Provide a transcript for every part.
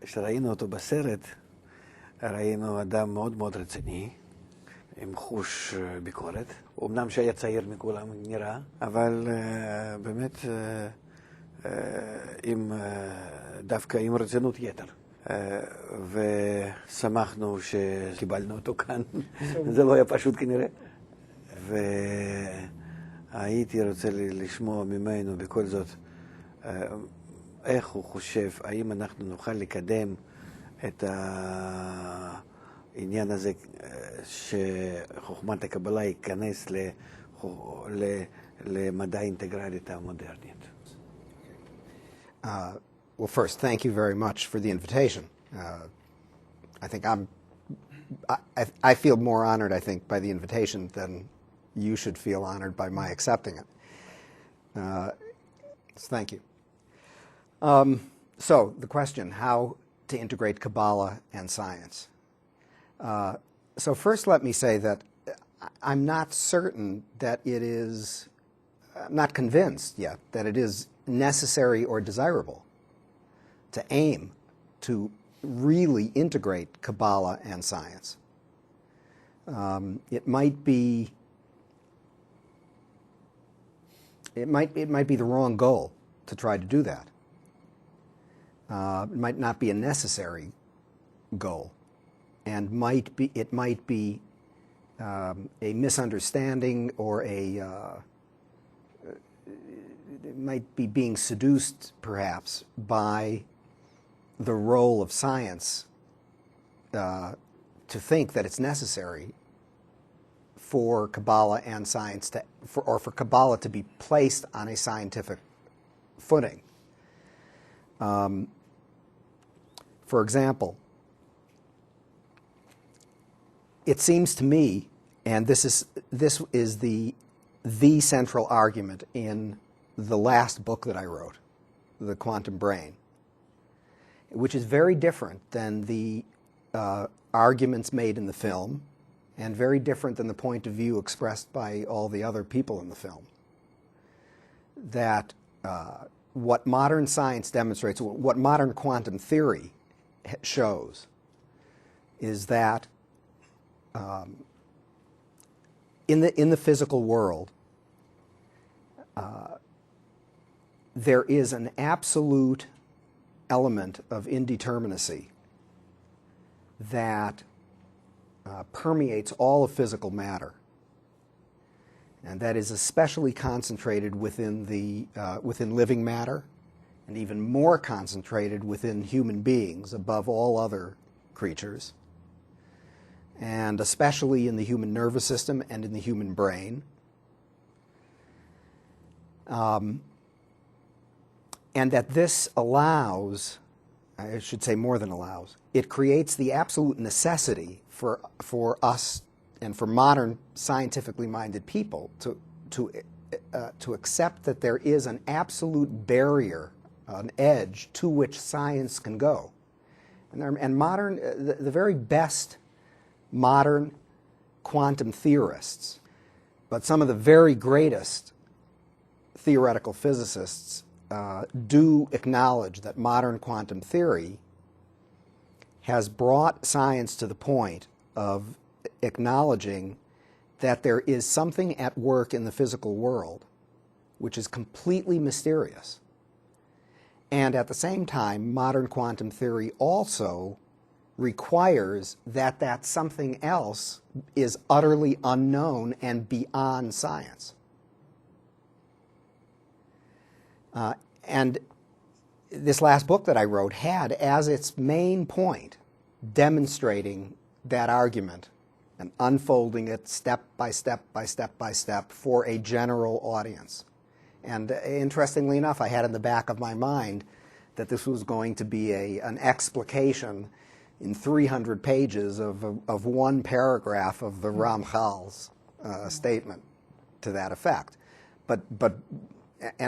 כשראינו אותו בסרט, ראינו אדם מאוד מאוד רציני, עם חוש ביקורת. אמנם שהיה צעיר מכולם נראה, אבל באמת דווקא עם רצינות יתר. ושמחנו שקיבלנו אותו כאן. זה לא היה פשוט כנראה. והייתי רוצה לשמוע ממנו בכל זאת איך הוא חושב, האם אנחנו נוכל לקדם את העניין הזה שחוכמת הקבלה ייכנס למדע אינטגרלית המודרנית. Well, first, thank you very much for the invitation. I think I feel more honored, I think, by the invitation than you should feel honored by my accepting it. So thank you. So the question, how to integrate Kabbalah and science. So first let me say that I'm not certain that I'm not convinced yet that it is necessary or desirable to aim to really integrate Kabbalah and science. It might be the wrong goal to try to do that. It might not be a necessary goal, and it might be a misunderstanding, or it might be being seduced perhaps by the role of science to think that it's necessary for Kabbalah and science for Kabbalah to be placed on a scientific footing. For example, it seems to me, and this is the central argument in the last book that I wrote, The Quantum Brain, which is very different than the arguments made in the film, and very different than the point of view expressed by all the other people in the film. That what modern science demonstrates, what modern quantum theory shows, is that in the physical world, there is an absolute element of indeterminacy that permeates all of physical matter, and that is especially concentrated within living matter, and even more concentrated within human beings above all other creatures, and especially in the human nervous system and in the human brain. And that this allows, I should say more than allows, it creates the absolute necessity for us and for modern scientifically minded people to accept that there is an absolute barrier, an edge to which science can go. And modern, the very best modern quantum theorists, but some of the very greatest theoretical physicists do acknowledge that modern quantum theory has brought science to the point of acknowledging that there is something at work in the physical world which is completely mysterious. And at the same time, modern quantum theory also requires that that something else is utterly unknown and beyond science. And this last book that I wrote had as its main point demonstrating that argument and unfolding it step by step by step by step for a general audience. And interestingly enough, I had in the back of my mind that this was going to be an explication in 300 pages of one paragraph of the Ramchal's statement to that effect. But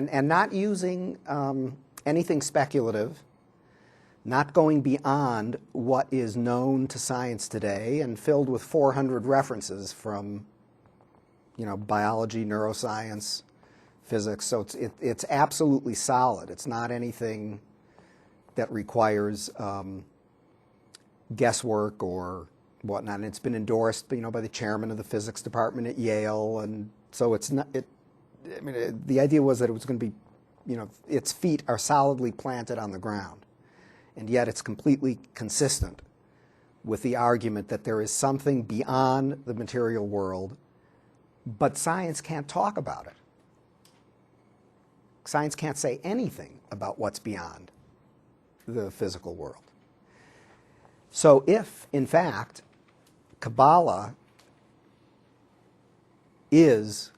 not using anything speculative, not going beyond what is known to science today, and filled with 400 references from, biology, neuroscience, physics. So it's absolutely solid. It's not anything that requires guesswork or whatnot. And it's been endorsed, by the chairman of the physics department at Yale, and so it's not. The idea was that it was going to be, its feet are solidly planted on the ground, and yet it's completely consistent with the argument that there is something beyond the material world, but science can't talk about it. Science can't say anything about what's beyond the physical world. So if, in fact, Kabbalah is,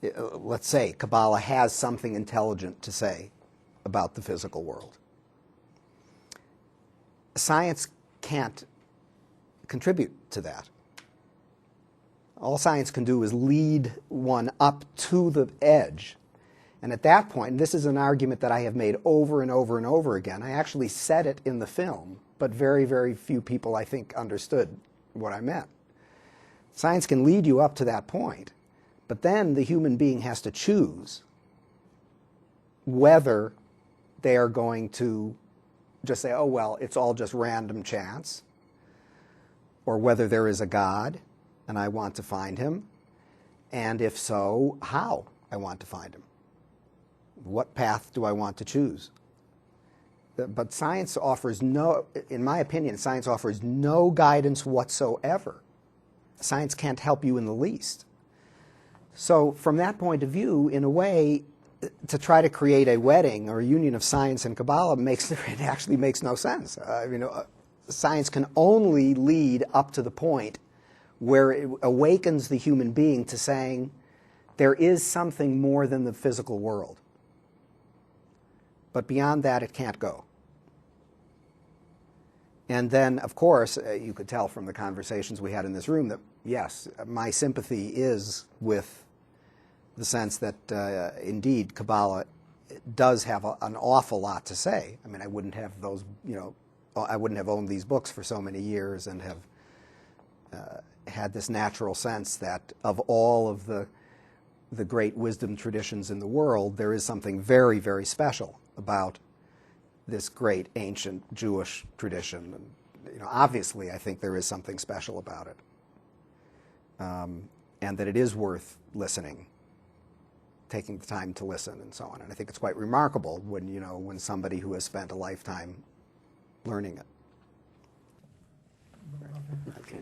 let's say, Kabbalah has something intelligent to say about the physical world, science can't contribute to that. All science can do is lead one up to the edge. And at that point, and this is an argument that I have made over and over and over again, I actually said it in the film, but very, very few people, I think, understood what I meant. Science can lead you up to that point, but then the human being has to choose whether they are going to just say, oh, well, it's all just random chance, or whether there is a God and I want to find him, and if so, how I want to find him. What path do I want to choose? But science offers no, in my opinion, science offers no guidance whatsoever. Science can't help you in the least. So from that point of view, in a way, to try to create a wedding or a union of science and Kabbalah it actually makes no sense. Science can only lead up to the point where it awakens the human being to saying, there is something more than the physical world. But beyond that, it can't go. And then, of course, you could tell from the conversations we had in this room that, yes, my sympathy is with the sense that, indeed, Kabbalah does have an awful lot to say. I mean, I wouldn't have those, I wouldn't have owned these books for so many years and have had this natural sense that of all of the great wisdom traditions in the world, there is something very, very special about this great ancient Jewish tradition. And, obviously, I think there is something special about it, and that it is worth listening, taking the time to listen, and so on. And I think it's quite remarkable when somebody who has spent a lifetime learning it. Okay.